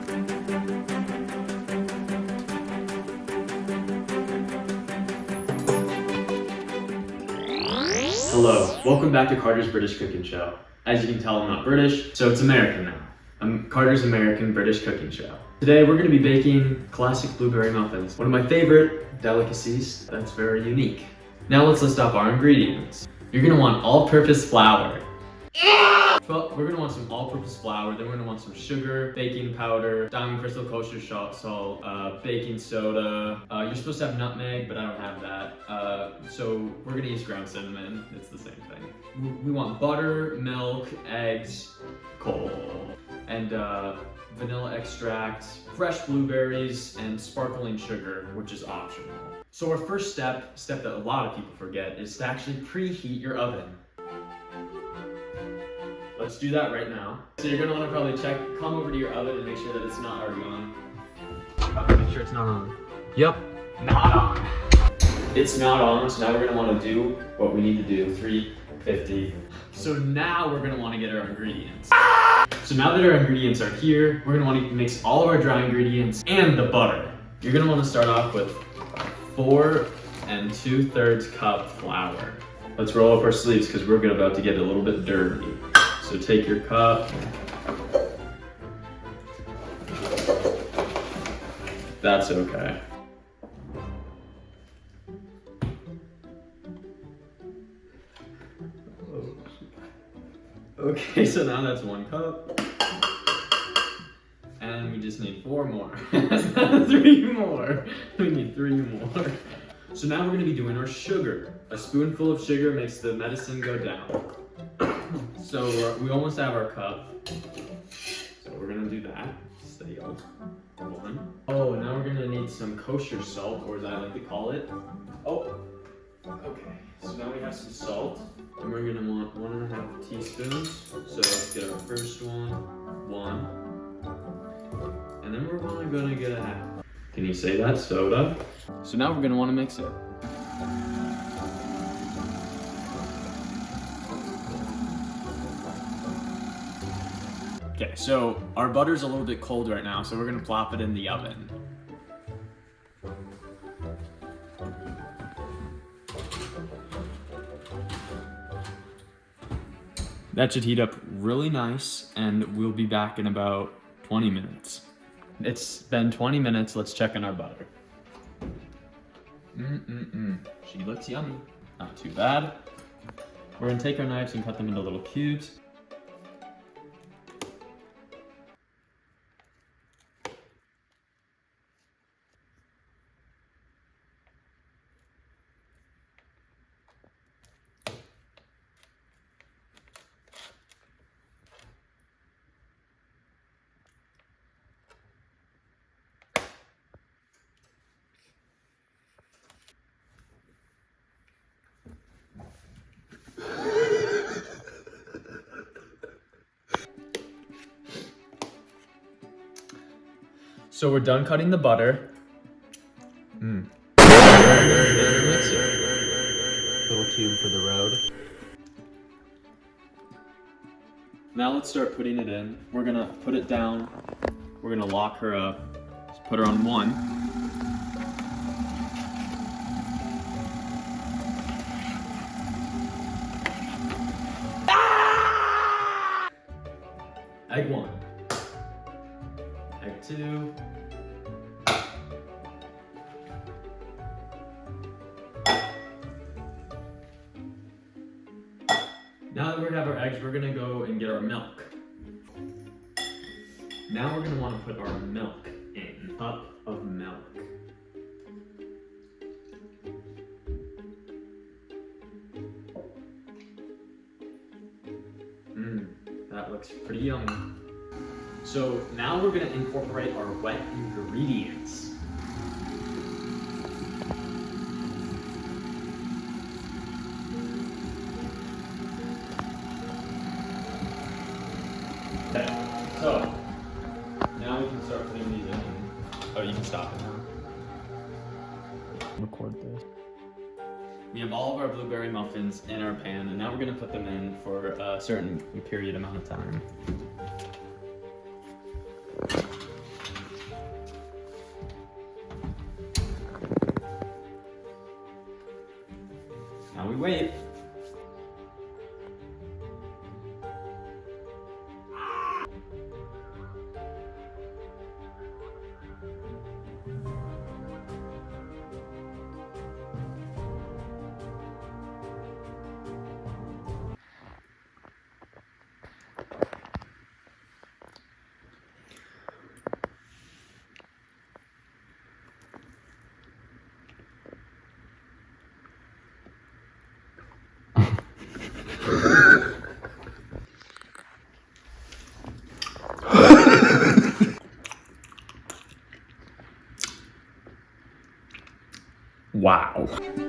Hello, welcome back to Carter's British Cooking Show. As you can tell, I'm not British, so it's American now. I'm Carter's American British Cooking Show. Today we're going to be baking classic blueberry muffins, one of my favorite delicacies that's very unique. Now let's list off our ingredients. You're going to want all-purpose flour. Well, we're gonna want some all-purpose flour, then we're gonna want some sugar, baking powder, diamond crystal kosher salt, baking soda. You're supposed to have nutmeg, but I don't have that. So we're gonna use ground cinnamon. It's the same thing. We want butter, milk, eggs, coal, and vanilla extract, fresh blueberries, and sparkling sugar, which is optional. So our first step that a lot of people forget, is to actually preheat your oven. Let's do that right now. So you're gonna wanna probably come over to your oven and make sure that it's not already on. Make sure it's not on. Yep, not on. It's not on, so now we're gonna wanna do what we need to do, 350. So now we're gonna wanna get our ingredients. So now that our ingredients are here, we're gonna wanna mix all of our dry ingredients and the butter. You're gonna wanna start off with 4 2/3 cup flour. Let's roll up our sleeves because we're about to get a little bit dirty. So take your cup. That's okay. Okay, so now that's 1 cup. And we just need 4 more. 3 more. We need 3 more. So now we're gonna be doing our sugar. A spoonful of sugar makes the medicine go down. So we almost have our cup. So we're gonna do that. Stay up. 1. Oh, now we're gonna need some kosher salt, or as I like to call it. Oh, okay. So now we have some salt, and we're gonna want 1.5 teaspoons. So let's get our first one, 1, and then we're only gonna get a half. Can you say that, soda? So now we're gonna wanna mix it. Okay, so our butter's a little bit cold right now, so we're gonna plop it in the oven. That should heat up really nice, and we'll be back in about 20 minutes. It's been 20 minutes, let's check on our butter. She looks yummy. Not too bad. We're gonna take our knives and cut them into little cubes. So we're done cutting the butter. Little cube for the road. Now let's start putting it in. We're gonna put it down. We're gonna lock her up. Just put her on 1. Egg 1. Egg 2. Now that we have our eggs, we're gonna go and get our milk. Now we're gonna wanna put our milk in. Cup of milk. That looks pretty yummy. So now we're gonna incorporate our wet ingredients. Okay, so now we can start putting these in. Oh, you can stop it now. Record this. We have all of our blueberry muffins in our pan, and now we're gonna put them in for a certain period amount of time. we wait. Wow.